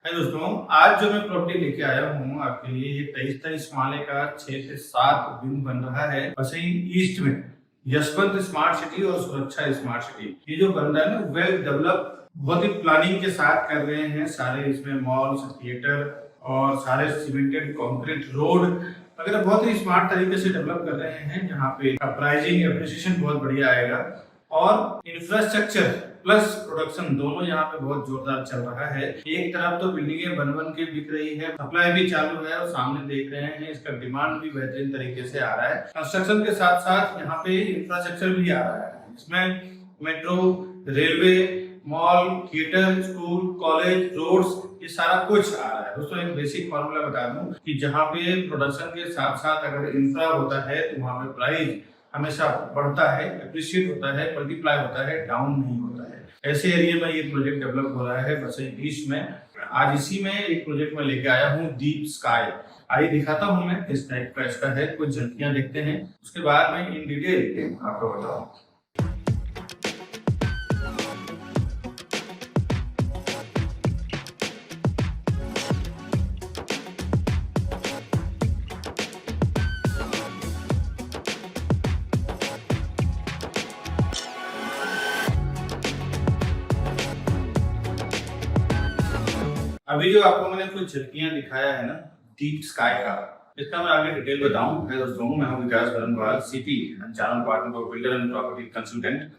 है दोस्तों, आज जो मैं प्रॉपर्टी लेके आया हूँ आपके लिए, ये 23 माले का 6 से 7 विंग बन रहा है वसई ईस्ट में, यशवंत स्मार्ट सिटी और सुरक्षा स्मार्ट सिटी। ये जो बन रहा है ना, वेल डेवलप, बहुत ही प्लानिंग के साथ कर रहे हैं। सारे इसमें मॉल्स, थिएटर और सारे सीमेंटेड कंक्रीट रोड वगैरह बहुत ही स्मार्ट तरीके से डेवलप कर रहे हैं। यहाँ पे प्राइसिंग एप्रिसिएशन बहुत बढ़िया आएगा और इंफ्रास्ट्रक्चर प्लस प्रोडक्शन दोनों यहाँ पे बहुत जोरदार चल रहा है। एक तरफ तो बिल्डिंगें बन बन के बिक रही है, सप्लाई भी चालू है और सामने देख रहे हैं इसका डिमांड भी बेहतरीन तरीके से आ रहा है। कंस्ट्रक्शन के साथ साथ यहाँ पे इंफ्रास्ट्रक्चर भी आ रहा है। इसमें metro, railway, mall, theatre, school, college, roads, ये सारा कुछ आ रहा है। दोस्तों एक बेसिक फॉर्मूला बता दूं कि जहाँ पे प्रोडक्शन के साथ साथ अगर इंफ्रा होता है तो वहाँ पे प्राइस हमेशा बढ़ता है, एप्रिशिएट होता है, मल्टीप्लाई होता है, डाउन नहीं होता है। ऐसे एरिया में ये प्रोजेक्ट डेवलप हो रहा है वसई ईस्ट में। आज इसी में एक प्रोजेक्ट में लेके आया हूँ, डीप स्काई। आइए दिखाता हूँ मैं किस टाइप का इसका है, कुछ झलकियां देखते हैं, उसके बाद मैं इन डिटेल आपको बताऊँ। अभी जो आपको मैंने कुछ झलकियां दिखाया है ना डीप स्काई का, इसका मैं आगे डिटेल बताऊं। मैं दोस्तों मैं हूं विकास बरनवाल, सीपी चारण पार्टनर को बिल्डर एंड प्रॉपर्टी कंसल्टेंट।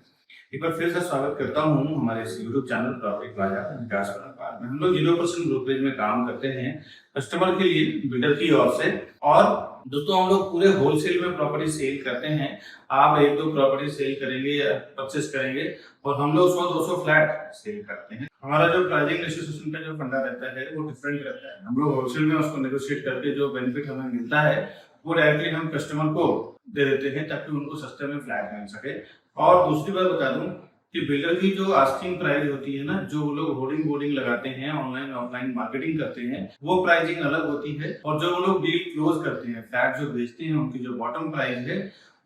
एक बार फिर से स्वागत करता हूं हमारे इस यूट्यूब चैनल प्रॉपर्टी प्लाजा विकास बरनवाल में। हम लोग 0% ब्रोकरेज में काम करते हैं कस्टमर के लिए, बिल्डर की ओर से। और दोस्तों हम लोग पूरे होलसेल में प्रॉपर्टी सेल करते हैं। आप 1-2 प्रॉपर्टी सेल करेंगे या परचेस करेंगे और हम लोग 100-200 फ्लैट सेल करते हैं। हमारा जो प्राइसिंग नेगोशिएशन का जो फंडा रहता है वो डिफरेंट रहता है। हम लोग होलसेल में उसको नेगोशिएट करके जो बेनिफिट हमें मिलता है वो डायरेक्टली हम कस्टमर को दे देते हैं ताकि उनको सस्ते में फ्लैट मिल सके। और दूसरी बात बता दूं कि बिल्डर की जो आस्किंग प्राइस होती है ना, जो लोग होर्डिंग बोर्डिंग लगाते हैं, ऑनलाइन ऑफलाइन मार्केटिंग करते हैं, वो प्राइसिंग अलग होती है। और जो लोग डील क्लोज करते हैं, फ्लैट जो बेचते हैं, उनकी जो बॉटम प्राइस है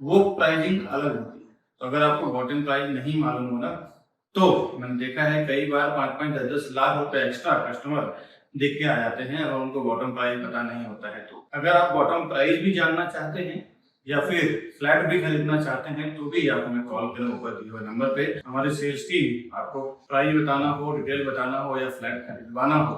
वो प्राइसिंग अलग होती है। तो अगर आपको बॉटम प्राइस नहीं मालूम हो ना, तो मैंने देखा है कई बार 5-5, 10-10 लाख रुपए एक्स्ट्रा कस्टमर देख के आ जाते हैं और उनको बॉटम प्राइस पता नहीं होता है। तो अगर आप बॉटम प्राइस भी जानना चाहते हैं या फिर फ्लैट भी खरीदना चाहते हैं तो भी आप हमें कॉल करें ऊपर दिए हुए नंबर पे। हमारी सेल्स टीम आपको प्राइस बताना हो, डिटेल बताना हो या फ्लैट खरीदवाना हो,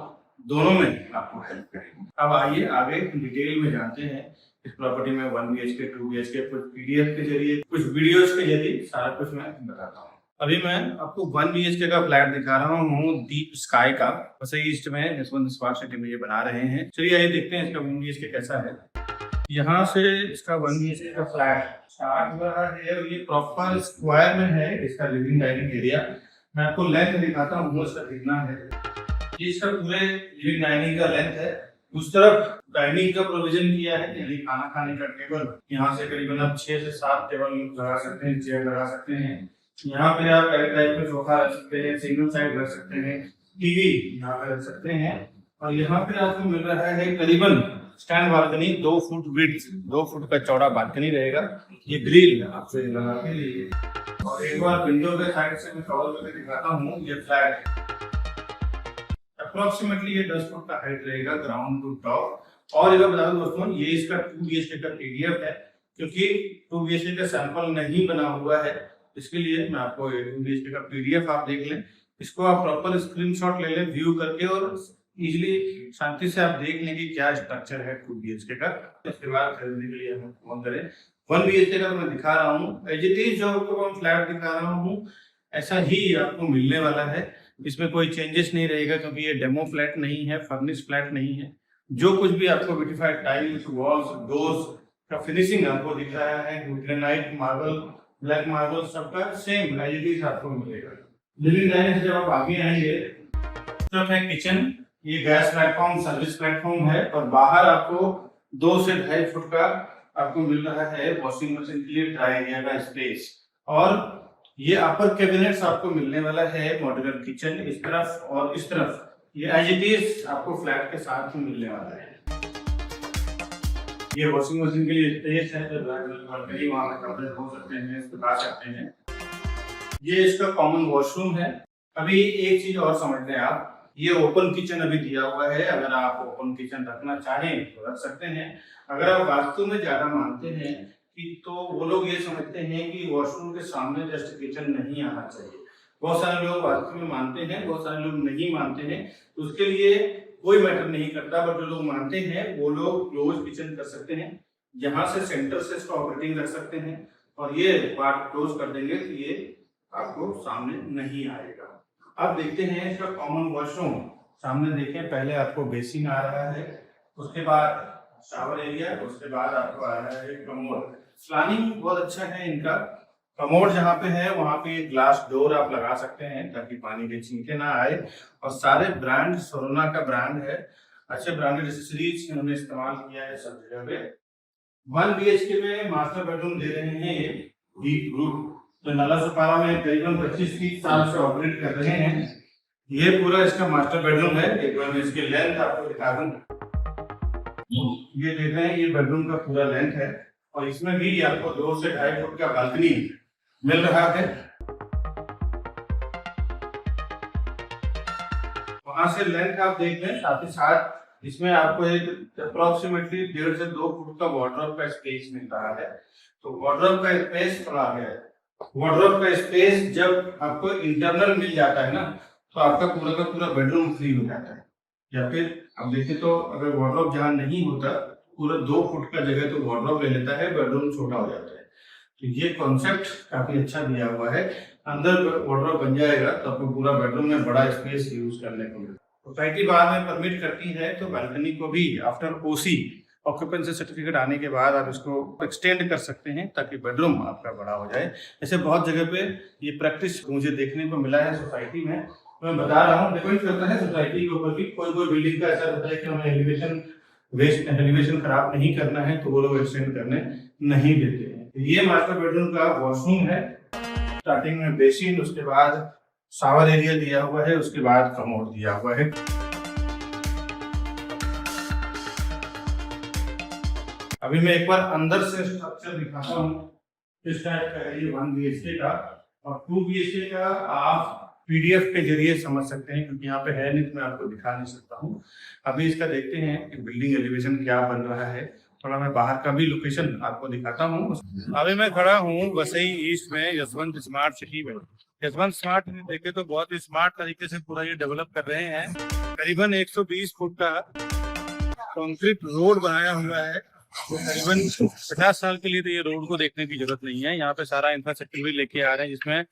दोनों में आपको हेल्प करेंगे। अब आइए आगे डिटेल में जानते हैं इस प्रॉपर्टी में 1 BHK, 2 BHK, कुछ पीडीएफ के जरिए, कुछ वीडियोस के जरिए सारा कुछ मैं बताता हूँ। अभी मैं आपको 1 BHK का फ्लैट दिखा रहा हूँ डीप स्काई का, वसई ईस्ट में यशवंत स्मार्ट सिटी में ये बना रहे हैं। चलिए आइए देखते हैं इसका 1 BHK कैसा है। यहाँ से इसका 1 BHK का फ्लैट स्टार्ट हो रहा है और ये प्रॉपर स्क्वायर में है इसका लिविंग डाइनिंग एरिया। मैं आपको लेंथ दिखाता हूँ इसका कितना है। ये इसका पूरे लिविंग डाइनिंग का लेंथ है। उस तरफ डाइनिंग का प्रोविजन किया है, यानी खाना खाने का टेबल। यहाँ से करीबन आप 6 से 7 टेबल लगा सकते हैं, चेयर लगा सकते हैं। यहाँ पे आप टाइप में सोफा रख सकते हैं, सिंगल साइड रख सकते हैं, टीवी यहाँ पे रख सकते हैं। और यहाँ पे आपको मिल रहा है करीबन stand balcony, 2 foot width, 2 foot का चौड़ा बालकनी रहेगा। ये ग्रिल आपसे लगा के लिए। और एक बार विंडो के साइड से मैं कवर करके दिखाता हूँ। ये फ्लैट अप्रोक्सीमेटली ये 10 फुट का हाइट रहेगा ग्राउंड टू टॉप। और एक बार बता दूं दोस्तों, ये इसका 2 BHK का पीडीएफ है, क्योंकि 2 BHK का सैंपल नहीं बना हुआ है, इसके लिए मैं आपको 2 BHK का पीडीएफ आप देख लें। इसको आप प्रॉपर स्क्रीनशॉट ले लें व्यू करके और इजीली शांति से आप देख लें कि क्या स्ट्रक्चर है 2 BHK का। इसके बाद खरीदने के लिए हमें फोन करें। 1 BHK का तो मैं दिखा रहा हूँ, एज इट इज जो आपको मैं फ्लैट दिखा रहा हूँ ऐसा ही आपको मिलने वाला है। इसमें कोई चेंजेस नहीं रहेगा, क्योंकि ये डेमो फ्लैट नहीं है, फर्निश फ्लैट नहीं है। जो कुछ भी आपको ब्यूटीफाइड टाइल्स, वॉल्स, डोर्स का फिनिशिंग आपको दिख रहा है, ग्रेनाइट, मार्बल, ब्लैक मार्बल, सबका सेम एज इट इज आपको मिलेगा। लिविंग डाइनिंग से जब आप आगे आएंगे तो है किचन, ये गैस प्लेटफॉर्म, सर्विस प्लेटफॉर्म है। और बाहर आपको 2 से 2.5 फुट का आपको मिल रहा है वॉशिंग मशीन के लिए ड्राई एरिया का स्पेस। और ये अपर कैबिनेट्स आपको मिलने वाला है मॉड्यूलर किचन इस तरफ और इस तरफ। ये एज इट इज आपको फ्लैट के साथ में मिलने वाला है। ये वॉशिंग मशीन के लिए स्पेस है, तो बालकनी वहां पे कपड़े धो सकते हैं, सुखा सकते हैं। ये इसका कॉमन वॉशरूम है। अभी एक चीज और समझ लें आप, ये ओपन किचन अभी दिया हुआ है, अगर आप ओपन किचन रखना चाहें तो रख सकते हैं। अगर आप वास्तु में ज्यादा मानते हैं कि तो वो लोग ये समझते हैं कि वॉशरूम के सामने जस्ट किचन नहीं आना चाहिए। बहुत सारे लोग वास्तु में मानते हैं, बहुत सारे लोग नहीं मानते हैं, तो उसके लिए कोई मैटर नहीं करता। बट जो लोग मानते हैं वो लोग क्लोज किचन कर सकते हैं, यहाँ से सेंटर से इसका ऑपरेटिंग रख सकते हैं और ये पार्ट क्लोज कर देंगे तो ये आपको सामने नहीं आएगा। अब देखते हैं इसका कॉमन वॉशरूम। सामने देखें, पहले आपको बेसिन आ रहा है, उसके बाद शावर एरिया, उसके बाद आपको आ रहा है कमोड। प्लानिंग बहुत अच्छा है इनका। कमोड जहाँ पे है वहाँ पे ग्लास डोर आप लगा सकते हैं ताकि पानी के छींटे ना आए। और सारे ब्रांड सोरोना का ब्रांड है, अच्छे ब्रांडेड एक्सेसरीज इन्होंने इस्तेमाल किया है सब जगह पे। 1 BHK में मास्टर बेडरूम दे रहे हैं ये डीप ग्रुप, तो नाला सुपारा में करीबन 25-30 साल से ऑपरेट कर रहे हैं। ये पूरा इसका मास्टर बेडरूम है। एक बार मैं इसकी लेंथ आपको दिखा दूं। ये देख रहे हैं, ये बेडरूम का पूरा लेंथ है और इसमें भी आपको 2 से 2.5 फुट का बालकनी मिल रहा है। वहां से लेंथ आप देख लें, साथ ही साथ इसमें आपको एक अप्रोक्सीमेटली 1.5 से 2 फुट का वार्डरोब का स्पेस मिल रहा है। तो वार्डरोब का स्पेस थोड़ा गया है। वार्डरोब का स्पेस जब आपको इंटरनल मिल जाता है ना, तो आपका पूरा का पूरा बेडरूम फ्री हो जाता है। या फिर अब देखें तो अगर वार्डरोब जहाँ नहीं होता, पूरा 2 फुट का जगह तो वार्डरोब ले लेता है, बेडरूम छोटा हो जाता है। तो ये कॉन्सेप्ट काफी अच्छा दिया हुआ है। अंदर वार्डरोब बन जाएगा तो आपको पूरा बेडरूम में बड़ा स्पेस यूज करने को मिलेगा। सोसाइटी बाद में परमिट करती है तो बालकनी को भी आफ्टर ओसी ऑक्यूपेंसी सर्टिफिकेट आने के बाद आप इसको एक्सटेंड कर सकते हैं ताकि बेडरूम आपका बड़ा हो जाए। ऐसे बहुत जगह पे ये प्रैक्टिस मुझे देखने को मिला है सोसाइटी में। मैं बता रहा हूँ, डिपेंड करता है सोसाइटी के ऊपर भी। कोई बिल्डिंग का ऐसा होता है कि हमें एलिवेशन खराब नहीं करना है तो वो लोग एक्सटेंड करने नहीं देते हैं। ये मास्टर बेडरूम का वॉशरूम है। स्टार्टिंग में बेसिन, उसके बाद शावर एरिया दिया हुआ है, उसके बाद कमोड दिया हुआ है। अभी मैं एक बार अंदर से स्ट्रक्चर दिखाता हूँ। इस टाइप का है ये 1 BHK का, और 2 BHK का आप PDF के जरिए समझ सकते हैं, क्योंकि यहाँ पे है नहीं तो मैं आपको दिखा नहीं सकता हूँ। अभी इसका देखते हैं कि बिल्डिंग एलिवेशन क्या बन रहा है। थोड़ा मैं बाहर का भी लोकेशन आपको दिखाता हूँ। अभी मैं खड़ा हूँ वसई ईस्ट में, यशवंत स्मार्ट सिटी में। यशवंत स्मार्ट देखे तो बहुत ही स्मार्ट तरीके से पूरा ये डेवलप कर रहे हैं। करीबन 120 फुट का कंक्रीट रोड बनाया हुआ है। तो करीबन 50 साल के लिए तो ये रोड को देखने की जरूरत नहीं है। यहाँ पे सारा इंफ्रास्ट्रक्चर भी लेके आ रहे हैं, जिसमें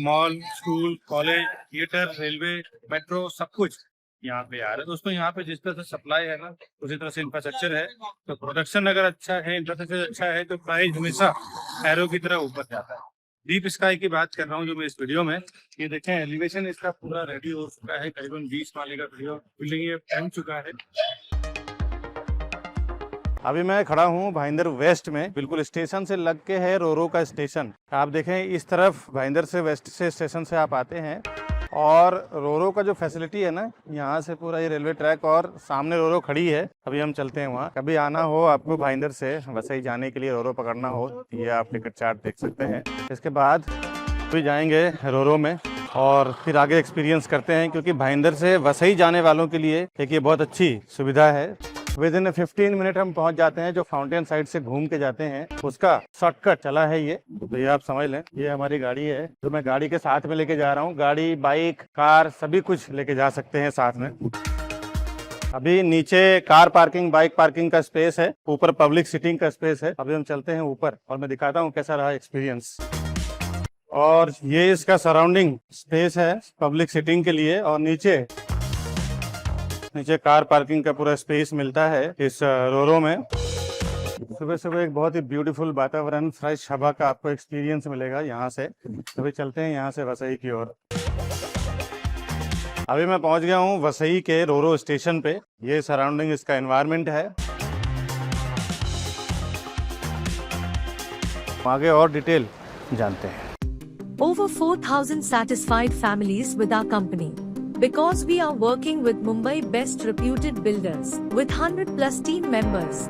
mall, school, college, theatre, railway, metro, सब कुछ यहाँ पे आ रहा है। दोस्तों यहाँ पे जिस तरह से सप्लाई है ना, उसी तरह से इंफ्रास्ट्रक्चर है। तो प्रोडक्शन अगर अच्छा है, इंफ्रास्ट्रक्चर अच्छा है, तो प्राइस हमेशा एरो की तरह ऊपर जाता है। डीप स्काई की बात कर रहा हूँ जो मैं इस वीडियो में। ये देखें, एलिवेशन इसका पूरा रेडी हो चुका है। करीबन 20 माले का बिल्डिंग ये बन चुका है। अभी मैं खड़ा हूँ भाईंदर वेस्ट में, बिल्कुल स्टेशन से लग के है रोरो का स्टेशन। आप देखें इस तरफ भाईंदर से वेस्ट से स्टेशन से आप आते हैं और रोरो का जो फैसिलिटी है ना, यहाँ से पूरा ये रेलवे ट्रैक और सामने रोरो खड़ी है। अभी हम चलते हैं वहाँ। कभी आना हो आपको भाईंदर से वसई जाने के लिए, रोरो पकड़ना हो, ये आप टिकट चार्ट देख सकते हैं। इसके बाद फिर जाएंगे रोरो में और फिर आगे एक्सपीरियंस करते हैं, क्योंकि भाईंदर से वसई जाने वालों के लिए एक ये बहुत अच्छी सुविधा है। विदिन 15 मिनट हम पहुंच जाते हैं। जो फाउंटेन साइड से घूम के जाते हैं उसका शॉर्टकट चला है ये, तो ये आप समझ लें। ये हमारी गाड़ी है जो मैं गाड़ी के साथ में लेके जा रहा हूँ। गाड़ी, बाइक, कार सभी कुछ लेके जा सकते हैं साथ में। अभी नीचे कार पार्किंग, बाइक पार्किंग का स्पेस है, ऊपर पब्लिक सीटिंग का स्पेस है। अभी हम चलते हैं ऊपर और मैं दिखाता हूँ कैसा रहा एक्सपीरियंस। और ये इसका सराउंडिंग स्पेस है पब्लिक सीटिंग के लिए, और नीचे कार पार्किंग का पूरा स्पेस मिलता है इस रोरो में। सुबह सुबह एक बहुत ही ब्यूटीफुल वातावरण, फ्रेश हवा का आपको एक्सपीरियंस मिलेगा यहाँ से। अभी चलते हैं यहाँ से वसई की ओर। अभी मैं पहुँच गया हूँ वसई के रोरो स्टेशन पे। ये सराउंडिंग इसका एनवायरनमेंट है। आगे और डिटेल जानते हैं। Over 4,000 satisfied families with our company. Because we are working with Mumbai best reputed builders with 100+ team members.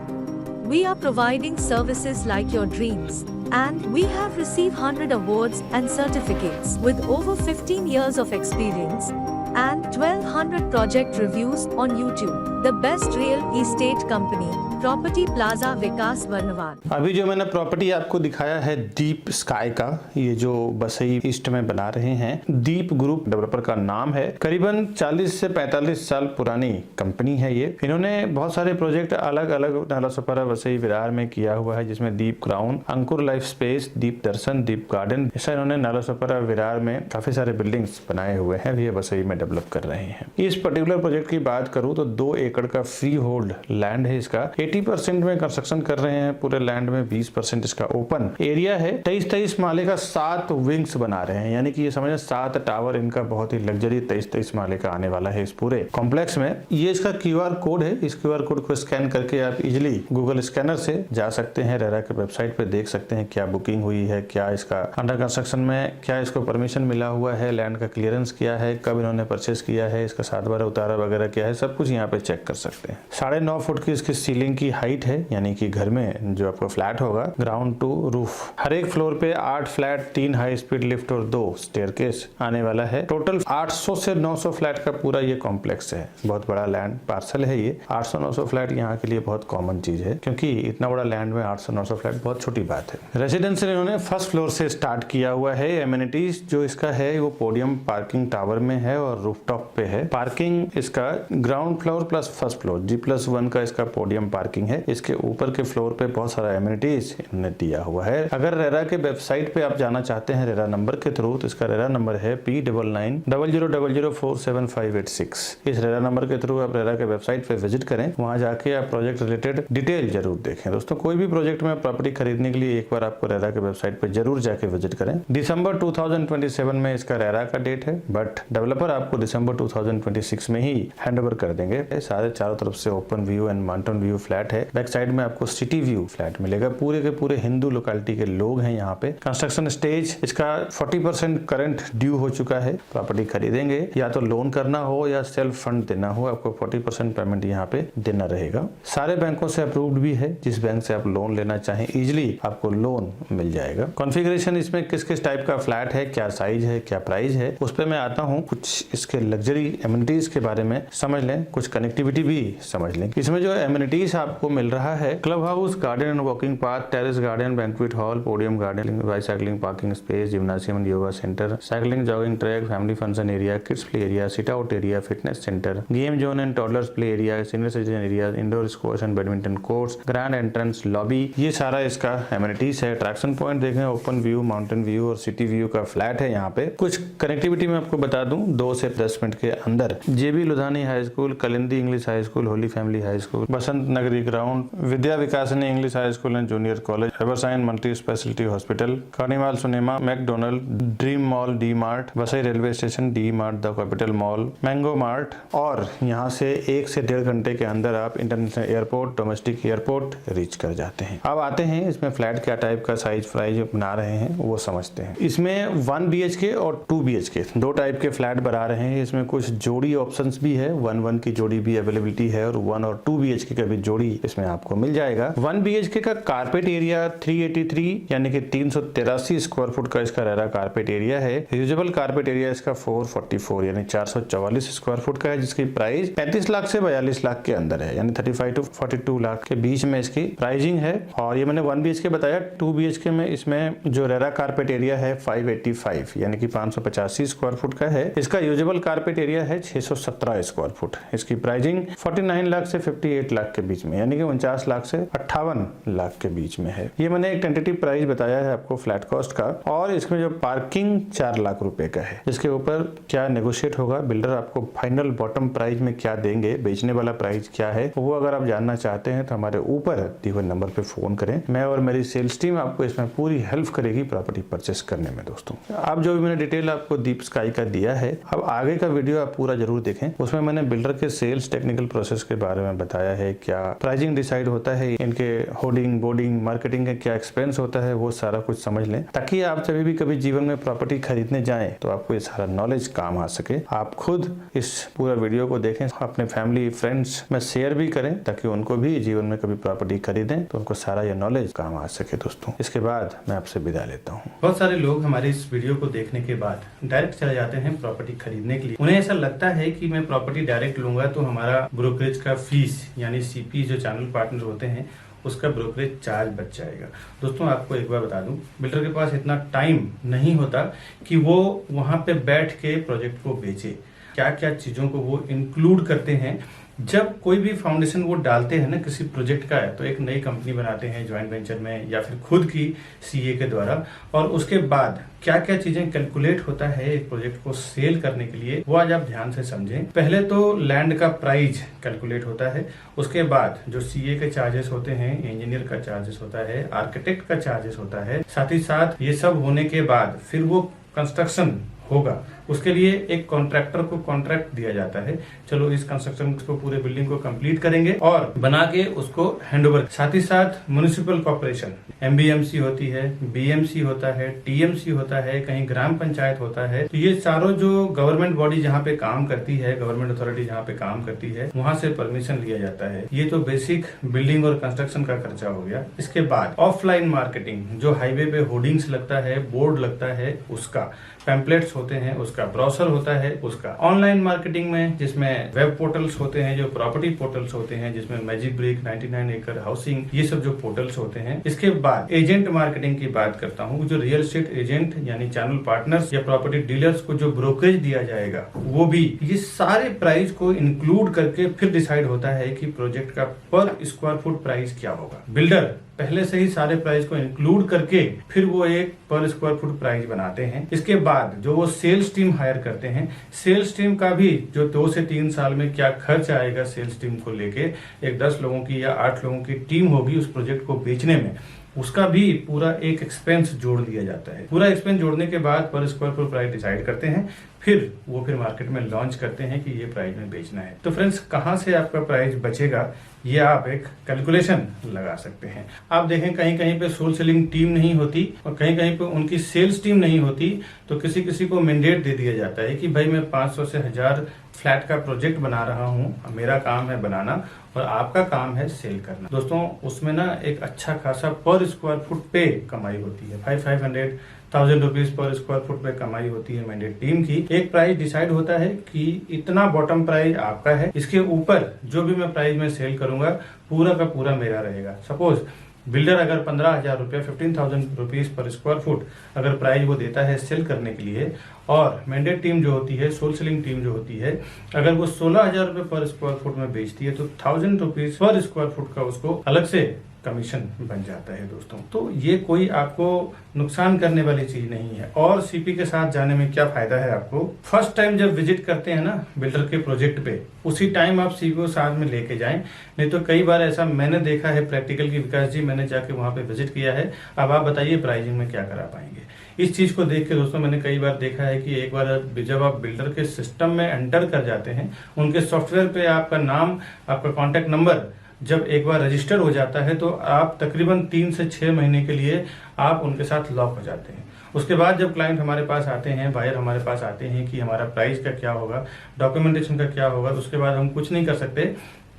We are providing services like your dreams, and we have received 100 awards and certificates with over 15 years of experience. and 1200 project reviews on YouTube. The best real estate company, Property Plaza Vikas Varnawal. अभी जो मैंने property आपको दिखाया है दीप sky का, ये जो बसई east में बना रहे हैं, दीप ग्रुप डेवलपर का नाम है। करीबन 40 से 45 साल पुरानी कंपनी है ये। इन्होंने बहुत सारे प्रोजेक्ट अलग अलग नालासोपारा वसई विरार में किया हुआ है, जिसमें दीप क्राउन, अंकुर लाइफ स्पेस, दीप दर्शन, दीप गार्डन, ऐसा इन्होंने नालासोपारा विरार में काफी सारे बिल्डिंग्स बनाए हुए हैं, ये वसई में डेवलप कर रहे हैं। इस पर्टिकुलर प्रोजेक्ट की बात करूं तो 2 एकड़ का फ्री होल्ड लैंड है इसका। 80% में कंस्ट्रक्शन कर रहे हैं पूरे लैंड में, 20% इसका ओपन एरिया है। 23 माले का 7 विंग्स बना रहे हैं, यानी कि ये समझे 7 टावर इनका बहुत ही लग्जरी 23 माले का आने वाला है इस पूरे कॉम्प्लेक्स में। ये इसका QR कोड है, इस QR कोड को स्कैन करके आप इजिली गूगल स्कैनर से जा सकते हैं, रेरा के वेबसाइट पे देख सकते हैं क्या बुकिंग हुई है, क्या इसका अंडर कंस्ट्रक्शन में, क्या इसको परमिशन मिला हुआ है, लैंड का क्लियरेंस किया है, कब इन्होंने परचेस किया है, इसका 7 बार उतारा वगैरह क्या है, सब कुछ यहाँ पे चेक कर सकते हैं। 9.5 फुट की इसकी सीलिंग की हाइट है, यानी कि घर में जो आपको फ्लैट होगा ग्राउंड टू रूफ, हर एक फ्लोर पे 8 फ्लैट, 3 हाई स्पीड लिफ्ट और 2 स्टेयरकेस आने वाला है। टोटल 800 से 900 फ्लैट का पूरा ये कॉम्प्लेक्स है। बहुत बड़ा लैंड पार्सल है ये। 800-900 फ्लैट यहाँ के लिए बहुत कॉमन चीज है, क्योंकि इतना बड़ा लैंड में 800-900 फ्लैट बहुत छोटी बात है। रेसिडेंशियल इन्होंने फर्स्ट फ्लोर से स्टार्ट किया हुआ है। एमिनिटीज जो इसका है वो पोडियम पार्किंग टावर में है और रूफटॉप पे है। पार्किंग इसका ground floor plus first floor G+1 का इसका पोडियम पार्किंग है। इसके ऊपर के फ्लोर पे बहुत सारा एमिनिटीज इन्होंने दिया हुआ है। अगर रेरा के वेबसाइट पे आप जाना चाहते हैं रेरा नंबर के थ्रू, तो इसका रेरा नंबर है P9900004756। इस रेरा नंबर के थ्रू आप रेरा के वेबसाइट पे विजिट करें, वहां जाके आप प्रोजेक्ट रिलेटेड डिटेल जरूर देखें। दोस्तों कोई भी प्रोजेक्ट में प्रॉपर्टी खरीदने के लिए एक बार आपको रेरा के वेबसाइट पे जरूर जाके विजिट करें। दिसंबर 2027 में इसका रेरा का डेट है, बट डेवलपर आपको दिसंबर 2026 में ही हैंडओवर कर देंगे। सारे चारों तरफ से open view and mountain view flat है। बैक साइड में आपको सिटी व्यू फ्लैट मिलेगा। पूरे के पूरे हिंदू लोकेलिटी के लोग हैं यहाँ पे। कंस्ट्रक्शन स्टेज इसका 40% करंट ड्यू हो चुका है। प्रॉपर्टी खरीदेंगे या तो लोन करना हो या सेल्फ फंड देना हो, आपको 40% पेमेंट यहाँ पे देना रहेगा। सारे बैंकों से अप्रूव्ड भी है। जिस बैंक से आप लोन लेना चाहें इजिली आपको लोन मिल जाएगा। कॉन्फ़िगरेशन इसमें किस किस टाइप का फ्लैट है, क्या साइज है, क्या प्राइस है, उस पर मैं आता हूँ। कुछ इसके लग्जरी एमिनिटीज के बारे में समझ लें, कुछ कनेक्टिविटी भी समझ लें। इसमें जो एमिनिटीज आपको मिल रहा है, club house, garden and walking park, terrace garden, banquet hall, podium garden, bicycling parking space, gymnasium and yoga centre, cycling jogging track, family function area, kids play area, sit out area, fitness centre, game zone and toddlers play area, senior citizen area, indoor squash and badminton courts, grand entrance lobby, ये सारा इसका amenities है। Attraction point देखें, open view, mountain view और city view का flat है यहाँ पे। कुछ कनेक्टिविटी में आपको बता दूं, 2 से 10 मिनट के अंदर JB Ludhani high school, Kalindi English high school, holy family high school, Basant Nagari ground, Vidya Vikasini English high school and junior college, Evershine multi speciality hospital, Carnival Cinema, McDonald, Dream Mall, D Mart, Vasai railway station, D Mart, the Capital Mall, Mango Mart, और यहाँ से 1 से 1.5 घंटे के अंदर आप international airport, domestic airport reach कर जाते हैं। अब आते हैं इसमें फ्लैट क्या टाइप का साइज प्राइस बना रहे हैं वो समझते हैं। इसमें 1 BHK और 2 BHK 2 टाइप के फ्लैट बना रहे हैं। इसमें कुछ जोड़ी ऑप्शंस भी है, 1-1 की जोड़ी भी अवेलेबिलिटी है और 1 और 2 BHK का भी जोड़ी इसमें आपको मिल जाएगा। 1 BHK का कारपेट एरिया 383 यानी कि 383 स्क्वायर फुट का इसका रेरा कारपेट एरिया है। यूजेबल कारपेट एरिया इसका 444 यानी 444 स्क्वायर फुट का है, जिसकी प्राइस 35 लाख से 42 लाख के अंदर है, यानी 35 to 42 लाख के बीच में इसकी प्राइसिंग है। और ये मैंने 1 BHK बताया। 2 BHK में इसमें जो रेरा कारपेट एरिया है 585 यानी कि 585 स्क्वायर फुट का है। इसका यूजेबल कारपेट एरिया है 617 स्क्वायर फुट। इसकी प्राइसिंग 49 लाख से 58 लाख के बीच में, यानी कि 49 लाख से 58 लाख के बीच में है। ये मैंने एक टेंटेटिव प्राइस बताया है आपको फ्लैट कॉस्ट का। और इसमें जो पार्किंग 4 लाख रुपए का है, इसके ऊपर क्या नेगोशिएट होगा, बिल्डर आपको फाइनल बॉटम प्राइस में क्या देंगे, बेचने वाला प्राइस क्या है, वो अगर आप जानना चाहते हैं तो हमारे ऊपर दिए हुए नंबर पे फोन करें। मैं और मेरी सेल्स टीम आपको इसमें पूरी हेल्प करेगी प्रॉपर्टी परचेस करने में। दोस्तों अब जो भी मैंने डिटेल आपको दीप स्काई का दिया है, अब आगे का वीडियो आप पूरा जरूर देखें। उसमें मैंने बिल्डर के सेल्स टेक्निकल प्रोसेस के बारे में बताया है, क्या प्राइसिंग डिसाइड होता है, इनके होर्डिंग, बोर्डिंग, मार्केटिंग का क्या एक्सपेंस होता है, वो सारा कुछ समझ लें, ताकि आप जब भी कभी जीवन में प्रॉपर्टी खरीदने जाएं तो आपको ये सारा नॉलेज काम आ सके। आप खुद इस पूरा वीडियो को देखें, अपने फैमिली फ्रेंड्स में शेयर भी करें, ताकि उनको भी जीवन में कभी प्रॉपर्टी खरीदें तो उनको सारा ये नॉलेज काम आ सके। दोस्तों इसके बाद मैं आपसे विदा लेता हूँ। बहुत सारे लोग हमारे इस वीडियो को देखने के बाद डायरेक्ट चले जाते हैं प्रॉपर्टी खरीदने खरीदने के लिए उन्हें ऐसा लगता है कि मैं प्रॉपर्टी डायरेक्ट लूंगा तो हमारा ब्रोकरेज का फीस यानी सीपी जो चैनल पार्टनर होते हैं उसका ब्रोकरेज चार्ज बच जाएगा। दोस्तों आपको एक बार बता दूं, बिल्डर के पास इतना टाइम नहीं होता कि वो वहां पे बैठ के प्रोजेक्ट को बेचे। क्या क्या चीजों को वो इंक्लूड करते हैं जब कोई भी फाउंडेशन वो डालते हैं ना किसी प्रोजेक्ट का है, तो एक नई कंपनी बनाते हैं ज्वाइंट वेंचर में या फिर खुद की सीए के द्वारा, और उसके बाद क्या क्या चीजें कैलकुलेट होता है एक प्रोजेक्ट को सेल करने के लिए, वो आज आप ध्यान से समझें। पहले तो लैंड का प्राइस कैलकुलेट होता है, उसके बाद जो सीए के चार्जेस होते हैं, इंजीनियर का चार्जेस होता है, आर्किटेक्ट का चार्जेस होता है, साथ ही साथ ये सब होने के बाद फिर वो कंस्ट्रक्शन होगा, उसके लिए एक कॉन्ट्रैक्टर को कॉन्ट्रैक्ट दिया जाता है। चलो इस कंस्ट्रक्शन को पूरे बिल्डिंग को कंप्लीट करेंगे और बना के उसको हैंडओवर। साथ ही साथ म्युनिसिपल कॉर्पोरेशन, एमबीएमसी होती है, बीएमसी होता है, टीएमसी होता है, कहीं ग्राम पंचायत होता है, तो ये सारों जो गवर्नमेंट बॉडी जहाँ पे काम करती है, गवर्नमेंट अथॉरिटी जहाँ पे काम करती है, वहां से परमिशन लिया जाता है। ये तो बेसिक बिल्डिंग और कंस्ट्रक्शन का खर्चा हो गया। इसके बाद ऑफलाइन मार्केटिंग, जो हाईवे पे होर्डिंग्स लगता है, बोर्ड लगता है, उसका पैम्पलेट्स होते हैं, उसका ब्राउसर होता है, उसका ऑनलाइन मार्केटिंग में जिसमें वेब पोर्टल्स होते हैं, जो प्रॉपर्टी पोर्टल्स होते हैं, जिसमें मैजिक ब्रिक, 99 एकड़ हाउसिंग, ये सब जो पोर्टल्स होते हैं। इसके बाद एजेंट मार्केटिंग की बात करता हूँ, जो रियल एस्टेट एजेंट यानी चैनल पार्टनर्स या प्रॉपर्टी डीलर्स को जो ब्रोकरेज दिया जाएगा, वो भी ये सारे प्राइस को इंक्लूड करके फिर डिसाइड होता है कि प्रोजेक्ट का पर स्क्वायर फुट प्राइस क्या होगा। बिल्डर पहले से ही सारे प्राइस को इंक्लूड करके फिर वो एक पर स्क्वायर फुट प्राइस बनाते हैं। इसके बाद जो वो सेल्स टीम हायर करते हैं, सेल्स टीम का भी जो 2 से 3 साल में क्या खर्च आएगा सेल्स टीम को लेके, एक 10 लोगों की या 8 लोगों की टीम होगी उस प्रोजेक्ट को बेचने में, उसका भी पूरा एक एक्सपेंस जोड़ दिया जाता है। पूरा एक्सपेंस जोड़ने के बाद पर स्क्वायर फुट प्राइस डिसाइड करते हैं, फिर मार्केट में लॉन्च करते हैं कि ये प्राइस में बेचना है। तो फ्रेंड्स, कहां से आपका प्राइस बचेगा ये आप एक कैलकुलेशन लगा सकते हैं। आप देखें कहीं कहीं पे सोल सेलिंग टीम नहीं होती और कहीं कहीं पे उनकी सेल्स टीम नहीं होती, तो किसी किसी को मैंडेट दे दिया जाता है कि भाई मैं 500 से 1000 फ्लैट का प्रोजेक्ट बना रहा हूँ, मेरा काम है बनाना और आपका काम है सेल करना। दोस्तों उसमें ना एक अच्छा खासा पर स्क्वायर फुट पे कमाई होती है, 500,000 रुपीज पर स्क्वायर फुट पे कमाई होती है मैंडेट टीम की। एक प्राइस डिसाइड होता है कि इतना बॉटम प्राइस आपका है, इसके ऊपर जो भी मैं प्राइस में सेल करूंगा पूरा का पूरा मेरा रहेगा। सपोज बिल्डर अगर 15,000 रुपया 15,000 रुपीज पर स्क्वायर फुट अगर प्राइस वो देता है सेल करने के लिए, और मैंडेट टीम जो होती है, सोल सेलिंग टीम जो होती है, अगर वो 16,000 रुपये पर स्क्वायर फुट में बेचती है तो 1000 रुपीज पर स्क्वायर फुट का उसको अलग से कमीशन बन जाता है दोस्तों। तो ये कोई आपको नुकसान करने वाली चीज नहीं है। और सीपी के साथ जाने में क्या फायदा है आपको, फर्स्ट टाइम जब विजिट करते हैं ना बिल्डर के प्रोजेक्ट पे, उसी टाइम आप सीपी को साथ में लेके जाएं। नहीं तो कई बार ऐसा मैंने देखा है प्रैक्टिकल की, विकास जी मैंने जाके वहां पे विजिट किया है, अब आप बताइए प्राइसिंग में क्या करा पाएंगे। इस चीज को देख के दोस्तों मैंने कई बार देखा है कि एक बार जब आप बिल्डर के सिस्टम में एंटर कर जाते हैं, उनके सॉफ्टवेयर पे आपका नाम, आपका कॉन्टेक्ट नंबर जब एक बार रजिस्टर हो जाता है तो आप तकरीबन 3 से 6 महीने के लिए आप उनके साथ लॉक हो जाते हैं। उसके बाद जब क्लाइंट हमारे पास आते हैं, बायर हमारे पास आते हैं कि हमारा प्राइस का क्या होगा, डॉक्यूमेंटेशन का क्या होगा, उसके बाद हम कुछ नहीं कर सकते,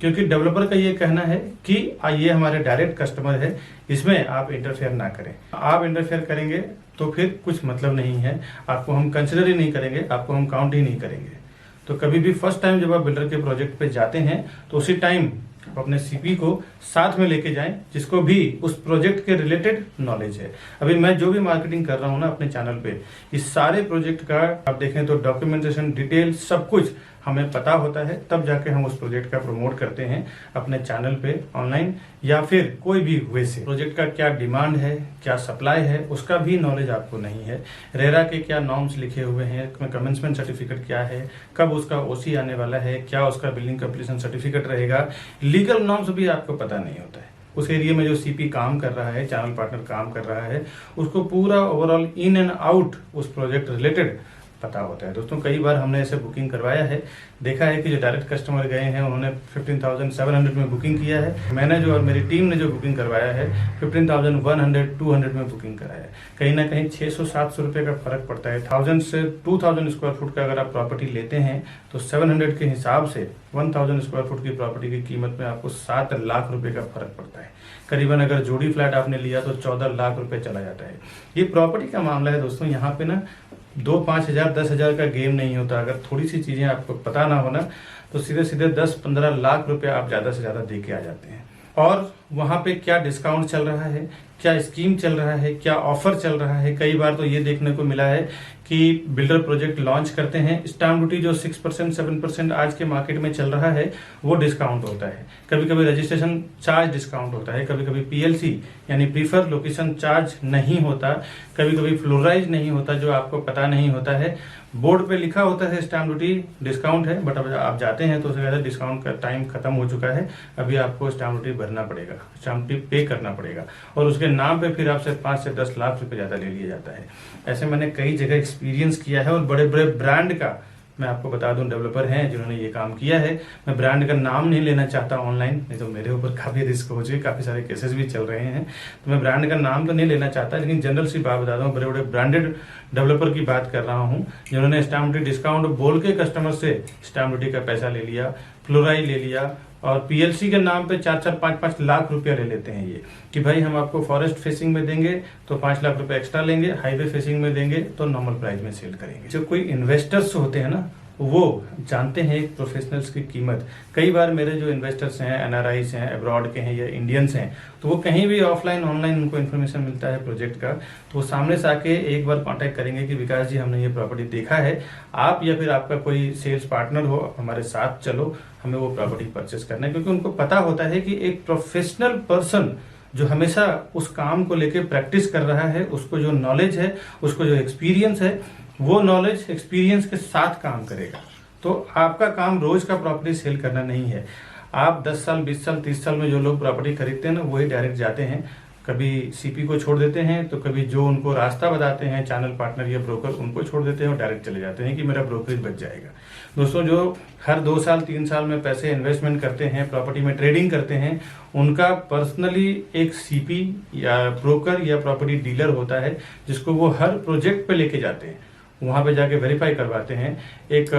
क्योंकि डेवलपर का ये कहना है कि ये हमारे डायरेक्ट कस्टमर है, इसमें आप इंटरफेयर ना करें। आप इंटरफेयर करेंगे तो फिर कुछ मतलब नहीं है, आपको हम कंसिडर ही नहीं करेंगे, आपको हम काउंट ही नहीं करेंगे। तो कभी भी फर्स्ट टाइम जब आप बिल्डर के प्रोजेक्ट पे जाते हैं तो उसी टाइम आप अपने सीपी को साथ में लेके जाएं, जिसको भी उस प्रोजेक्ट के रिलेटेड नॉलेज है। अभी मैं जो भी मार्केटिंग कर रहा हूं ना अपने चैनल पे, इस सारे प्रोजेक्ट का आप देखें तो डॉक्यूमेंटेशन, डिटेल सब कुछ हमें पता होता है, तब जाके हम उस प्रोजेक्ट का प्रमोट करते हैं अपने चैनल पे ऑनलाइन या फिर कोई भी वे से। प्रोजेक्ट का क्या डिमांड है, क्या सप्लाई है, उसका भी नॉलेज आपको नहीं है। रेरा के क्या नॉर्म्स लिखे हुए हैं, कमेंसमेंट सर्टिफिकेट क्या है, कब उसका ओसी आने वाला है, क्या उसका बिल्डिंग कंप्लीशन सर्टिफिकेट रहेगा, लीगल नॉर्म्स भी आपको पता नहीं होता है। उस एरिया में जो सीपी काम कर रहा है, चैनल पार्टनर काम कर रहा है, उसको पूरा ओवरऑल इन एंड आउट उस प्रोजेक्ट रिलेटेड पता होता है। दोस्तों कई बार हमने ऐसे बुकिंग करवाया है, देखा है कि जो डायरेक्ट कस्टमर गए हैं उन्होंने 15,700 में बुकिंग किया है, मैंने जो और मेरी टीम ने जो बुकिंग करवाया है 15,100, 200 में बुकिंग कराया है। कहीं ना कहीं 600-700 रुपये का फर्क पड़ता है। 1000 से 2000 स्क्वायर फुट का अगर आप प्रॉपर्टी लेते हैं तो 700 के हिसाब से 1000 स्क्वायर फुट की प्रॉपर्टी की कीमत में आपको 7 लाख रुपए का फर्क पड़ता है। करीबन अगर जोड़ी फ्लैट आपने लिया तो 14 लाख रुपए चला जाता है। ये प्रॉपर्टी का मामला है दोस्तों। यहाँ पे ना 2-5 हज़ार 10 हज़ार का गेम नहीं होता। अगर थोड़ी सी चीज़ें आपको पता ना हो ना तो सीधे सीधे 10-15 लाख रुपए आप ज़्यादा से ज़्यादा दे के आ जाते हैं। और वहाँ पे क्या डिस्काउंट चल रहा है, क्या स्कीम चल रहा है, क्या ऑफर चल रहा है। कई बार तो ये देखने को मिला है कि बिल्डर प्रोजेक्ट लॉन्च करते हैं, स्टाम्प ड्यूटी जो 6% 7% आज के मार्केट में चल रहा है वो डिस्काउंट होता है। कभी कभी रजिस्ट्रेशन चार्ज डिस्काउंट होता है, कभी कभी PLC यानी प्रीफर लोकेशन चार्ज नहीं होता, कभी कभी फ्लोराइज नहीं होता जो आपको पता नहीं होता है। बोर्ड पे लिखा होता है स्टाम्प ड्यूटी डिस्काउंट है, बट अब आप जाते हैं तो उससे कहते हैं डिस्काउंट का टाइम खत्म हो चुका है, अभी आपको स्टाम्प ड्यूटी भरना पड़ेगा, स्टाम्प ड्यूटी पे करना पड़ेगा। और उसके नाम पे फिर आपसे 5 से 10 लाख रुपए ज्यादा ले लिया जाता है। ऐसे मैंने कई जगह एक्सपीरियंस किया है। और बड़े बड़े ब्रांड का मैं आपको बता दूं, डेवलपर हैं जिन्होंने ये काम किया है। मैं ब्रांड का नाम नहीं लेना चाहता ऑनलाइन, नहीं तो मेरे ऊपर काफी रिस्क हो चुके, काफी सारे केसेस भी चल रहे हैं, तो मैं ब्रांड का नाम तो नहीं लेना चाहता। लेकिन जनरल सी बात बता दूं, बड़े बड़े ब्रांडेड डेवलपर की बात कर रहा हूं जिन्होंने स्टाम्प ड्यूटी डिस्काउंट बोल के कस्टमर से स्टाम्प ड्यूटी का पैसा ले लिया, फ्लोराई ले लिया, और PLC के नाम पे 4-4 5-5 लाख रुपया ले लेते हैं ये कि भाई हम आपको फॉरेस्ट फेसिंग में देंगे तो 5 लाख रुपए एक्स्ट्रा लेंगे, हाईवे फेसिंग में देंगे तो नॉर्मल प्राइस में सेल करेंगे। जो कोई इन्वेस्टर्स होते हैं ना वो जानते हैं एक प्रोफेशनल्स की कीमत। कई बार मेरे जो इन्वेस्टर्स हैं, NRIs हैं, अब्रॉड के हैं या इंडियंस हैं, तो वो कहीं भी ऑफलाइन ऑनलाइन उनको इन्फॉर्मेशन मिलता है प्रोजेक्ट का, तो वो सामने से आके एक बार कांटेक्ट करेंगे कि विकास जी हमने ये प्रॉपर्टी देखा है, आप या फिर आपका कोई सेल्स पार्टनर हो हमारे साथ चलो, हमें वो प्रॉपर्टी परचेस करना है। क्योंकि उनको पता होता है कि एक प्रोफेशनल पर्सन जो हमेशा उस काम को लेके प्रैक्टिस कर रहा है, उसको जो नॉलेज है, उसको जो एक्सपीरियंस है, वो नॉलेज एक्सपीरियंस के साथ काम करेगा। तो आपका काम रोज का प्रॉपर्टी सेल करना नहीं है। आप 10 साल 20 साल 30 साल में जो लोग प्रॉपर्टी खरीदते हैं ना वही डायरेक्ट जाते हैं, कभी CP को छोड़ देते हैं, तो कभी जो उनको रास्ता बताते हैं चैनल पार्टनर या ब्रोकर उनको छोड़ देते हैं और डायरेक्ट चले जाते हैं कि मेरा ब्रोकरेज बच जाएगा। दोस्तों जो हर 2 साल 3 साल में पैसे इन्वेस्टमेंट करते हैं, प्रॉपर्टी में ट्रेडिंग करते हैं, उनका पर्सनली एक CP या ब्रोकर या प्रॉपर्टी डीलर होता है जिसको वो हर प्रोजेक्ट पे लेके जाते हैं, वहां पे जाके वेरीफाई करवाते हैं, एक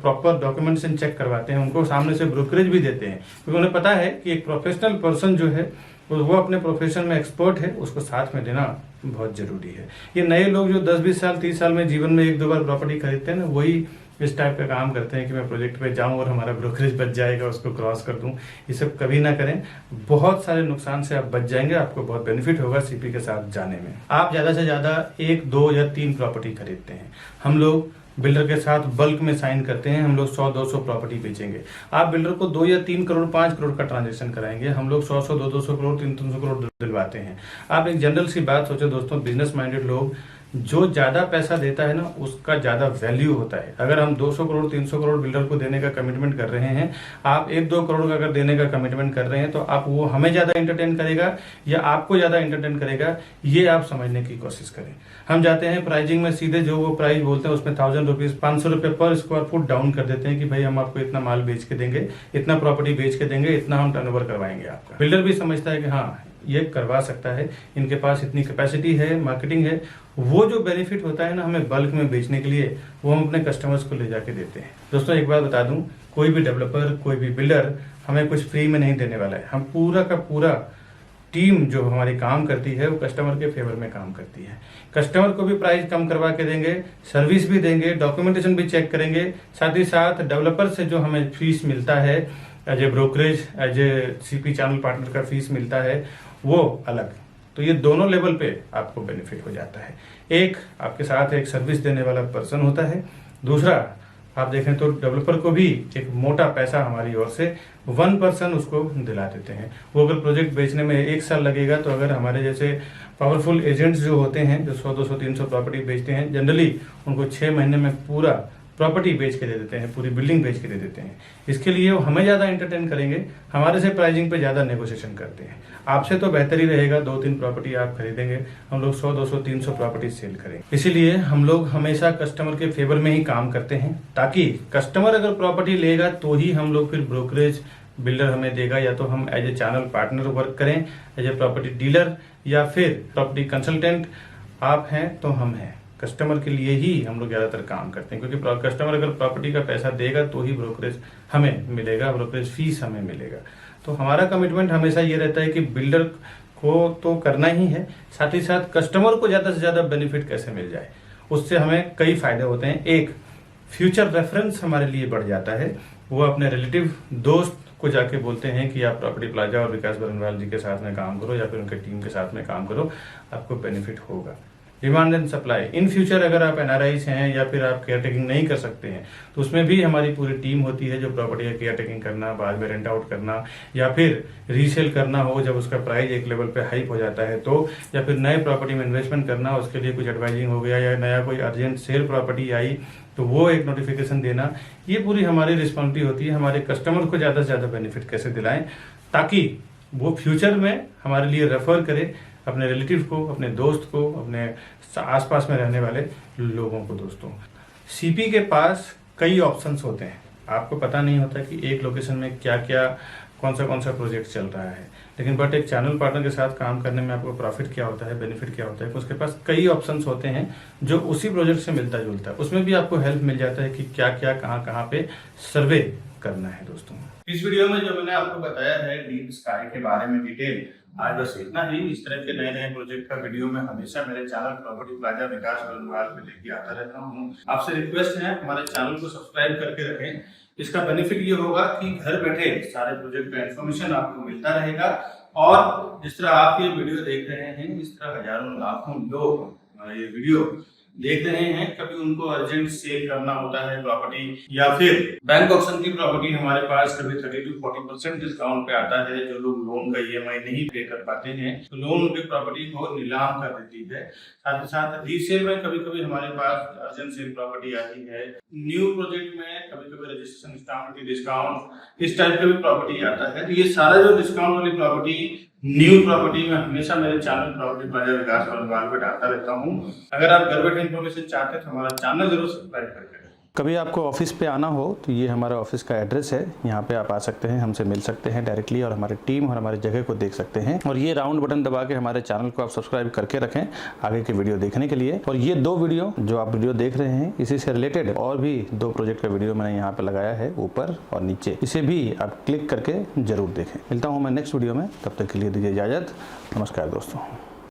प्रॉपर डॉक्यूमेंटेशन चेक करवाते हैं, उनको सामने से ब्रोकरेज भी देते हैं। क्योंकि उन्हें पता है कि एक प्रोफेशनल पर्सन जो है वो अपने प्रोफेशन में एक्सपर्ट है, उसको साथ में देना बहुत जरूरी है। ये नए लोग जो 10-20 साल 30 साल में जीवन में 1-2 बार प्रॉपर्टी खरीदते हैं ना, वही इस टाइप का काम करते हैं कि मैं प्रोजेक्ट पे जाऊं और हमारा ब्रोकरेज बच जाएगा, उसको क्रॉस कर दूं। ये सब कभी ना करें, बहुत सारे नुकसान से आप बच जाएंगे, आपको बहुत बेनिफिट होगा CP के साथ जाने में। आप ज्यादा से ज्यादा 1, 2 या 3 प्रॉपर्टी खरीदते हैं। हम लोग बिल्डर के साथ बल्क में साइन करते हैं, हम लोग 100-200 प्रॉपर्टी बेचेंगे। आप बिल्डर को 2 या 3 करोड़ 5 करोड़ का ट्रांजेक्शन कराएंगे, हम लोग 100-100 200 करोड़ 300 करोड़ दिलवाते हैं। आप एक जनरल सी बात सोचो दोस्तों, बिजनेस माइंडेड लोग, जो ज्यादा पैसा देता है ना उसका ज्यादा वैल्यू होता है। अगर हम 200 करोड़ 300 करोड़ बिल्डर को देने का कमिटमेंट कर रहे हैं, आप 1-2 करोड़ का अगर देने का कमिटमेंट कर रहे हैं, तो आप वो हमें ज्यादा एंटरटेन करेगा या आपको ज्यादा एंटरटेन करेगा, ये आप समझने की कोशिश करें। हम जाते हैं प्राइजिंग में सीधे जो वो प्राइस बोलते हैं उसमें 1000 रुपीज 500 रुपए पर स्क्वायर फुट डाउन कर देते हैं कि भाई हम आपको इतना माल बेच के देंगे, इतना प्रॉपर्टी बेच के देंगे, इतना हम टर्नओवर करवाएंगे आपका। बिल्डर भी समझता है कि हाँ ये करवा सकता है, इनके पास इतनी कैपेसिटी है, मार्केटिंग है। वो जो बेनिफिट होता है ना हमें बल्क में बेचने के लिए, वो हम अपने कस्टमर्स को ले जाके देते हैं। दोस्तों एक बात बता दूं, कोई भी डेवलपर, कोई भी बिल्डर हमें कुछ फ्री में नहीं देने वाला है। हम पूरा का पूरा टीम जो हमारी काम करती है वो कस्टमर के फेवर में काम करती है। कस्टमर को भी प्राइस कम करवा के देंगे, सर्विस भी देंगे, डॉक्यूमेंटेशन भी चेक करेंगे, साथ ही साथ डेवलपर से जो हमें फीस मिलता है as a brokerage, as a CP channel partner का फीस मिलता है वो अलग। तो ये दोनों लेवल पे आपको बेनिफिट हो जाता है। एक आपके साथ एक सर्विस देने वाला पर्सन होता है, दूसरा आप देखें तो डेवलपर को भी एक मोटा पैसा हमारी ओर से 1% उसको दिला देते हैं। वो अगर प्रोजेक्ट बेचने में 1 साल लगेगा, तो अगर हमारे जैसे पावरफुल एजेंट्स जो होते हैं जो 100-200-300 प्रॉपर्टी बेचते हैं, जनरली उनको 6 महीने में पूरा प्रॉपर्टी बेच के दे देते हैं, पूरी बिल्डिंग बेच के दे देते हैं। इसके लिए वो हमें ज्यादा एंटरटेन करेंगे, हमारे से प्राइसिंग पे ज्यादा नेगोशिएशन करते हैं। आपसे तो बेहतर ही रहेगा 2-3 प्रॉपर्टी आप खरीदेंगे, हम लोग 100-200-300 प्रॉपर्टी सेल करेंगे। इसीलिए हम लोग हमेशा कस्टमर के फेवर में ही काम करते हैं, ताकि कस्टमर अगर प्रॉपर्टी लेगा तो ही हम लोग फिर ब्रोकरेज बिल्डर हमें देगा, या तो हम as a channel partner work करें, एज ए प्रॉपर्टी डीलर या फिर प्रॉपर्टी कंसल्टेंट। आप हैं तो हम हैं, कस्टमर के लिए ही हम लोग ज्यादातर काम करते हैं, क्योंकि कस्टमर अगर प्रॉपर्टी का पैसा देगा तो ही ब्रोकरेज हमें मिलेगा, ब्रोकरेज फीस हमें मिलेगा। तो हमारा कमिटमेंट हमेशा ये रहता है कि बिल्डर को तो करना ही है, साथ ही साथ कस्टमर को ज्यादा से ज्यादा बेनिफिट कैसे मिल जाए उससे हमें कई फायदे होते हैं। एक, फ्यूचर रेफरेंस हमारे लिए बढ़ जाता है। वो अपने रिलेटिव दोस्त को जाके बोलते हैं कि आप प्रॉपर्टी प्लाजा और विकास बरनवाल जी के साथ में काम करो या फिर उनके टीम के साथ में काम करो, आपको बेनिफिट होगा। Demand and supply, in future अगर आप एनआरआईज हैं या फिर आप केयर टेकिंग नहीं कर सकते हैं तो उसमें भी हमारी पूरी टीम होती है जो प्रॉपर्टी का केयर टेकिंग करना, बाद में रेंट आउट करना या फिर रीसेल करना हो जब उसका प्राइस एक लेवल पे हाइप हो जाता है तो, या फिर नए प्रॉपर्टी में इन्वेस्टमेंट करना, उसके लिए कुछ एडवाइजिंग हो गया या नया कोई अर्जेंट सेल प्रॉपर्टी आई तो वो एक नोटिफिकेशन देना, ये पूरी हमारी रिस्पॉन्सिबिलिटी होती है। हमारे कस्टमर को ज़्यादा से ज़्यादा बेनिफिट कैसे दिलाएं ताकि वो फ्यूचर में हमारे लिए रेफर करे अपने रिलेटिव को, अपने दोस्त को, अपने आसपास में रहने वाले लोगों को। दोस्तों, सीपी के पास कई ऑप्शंस होते हैं। आपको पता नहीं होता कि एक लोकेशन में क्या क्या कौन सा प्रोजेक्ट चल रहा है, लेकिन बट एक चैनल पार्टनर के साथ काम करने में आपको प्रॉफिट क्या होता है, बेनिफिट क्या होता है, उसके पास कई ऑप्शंस होते हैं जो उसी प्रोजेक्ट से मिलता जुलता है। उसमें भी आपको हेल्प मिल जाता है कि क्या क्या कहाँ पे सर्वे करना है। दोस्तों, इस वीडियो में जो मैंने आपको बताया है डीप स्काई के बारे में डिटेल, आज बस इतना ही। इस तरह के नए नए प्रोजेक्ट का वीडियो मैं हमेशा मेरे चैनल प्रॉपर्टी प्लाजा विकास बरनवाल पे लेके आता रहता हूँ। आपसे रिक्वेस्ट है हमारे चैनल को सब्सक्राइब करके रखें। इसका बेनिफिट ये होगा कि घर बैठे सारे प्रोजेक्ट का इन्फॉर्मेशन आपको मिलता रहेगा और जिस तरह आप ये वीडियो देख रहे हैं, इस तरह हजारों लाखों लोग ये वीडियो देख रहे हैं, कभी उनको अर्जेंट सेल करना होता है प्रॉपर्टी या फिर बैंक ऑप्शन की प्रॉपर्टी हमारे पास कभी 30 to 40% डिस्काउंट पे आता है। जो लोग लोन का ईएमआई नहीं पे कर पाते हैं तो लोन उनकी प्रॉपर्टी को नीलाम कर देती है। साथ ही साथ रीसेल में कभी कभी हमारे पास अर्जेंट सेल प्रॉपर्टी आती है। न्यू प्रोजेक्ट में कभी कभी रजिस्ट्रेशन स्टाम्प ड्यूटी डिस्काउंट, इस टाइप का भी प्रॉपर्टी आता है। तो ये सारा जो डिस्काउंट वाली प्रॉपर्टी, न्यू प्रॉपर्टी में हमेशा मेरे चैनल प्रॉपर्टी प्लाजा विकास बरनवाल पे डालता रहता हूँ। अगर आप घर बैठे इन्फॉर्मेशन चाहते हैं तो हमारा चैनल जरूर सब्सक्राइब करके। कभी आपको ऑफिस पे आना हो तो ये हमारा ऑफिस का एड्रेस है, यहाँ पे आप आ सकते हैं, हमसे मिल सकते हैं डायरेक्टली और हमारी टीम और हमारी जगह को देख सकते हैं। और ये राउंड बटन दबा के हमारे चैनल को आप सब्सक्राइब करके रखें आगे के वीडियो देखने के लिए। और ये 2 वीडियो जो आप वीडियो देख रहे हैं इसी से रिलेटेड और भी 2 प्रोजेक्ट का वीडियो मैंने यहाँ पे लगाया है ऊपर और नीचे, इसे भी आप क्लिक करके जरूर देखें। मिलता हूँ मैं नेक्स्ट वीडियो में, तब तक के लिए दीजिए इजाजत। नमस्कार दोस्तों।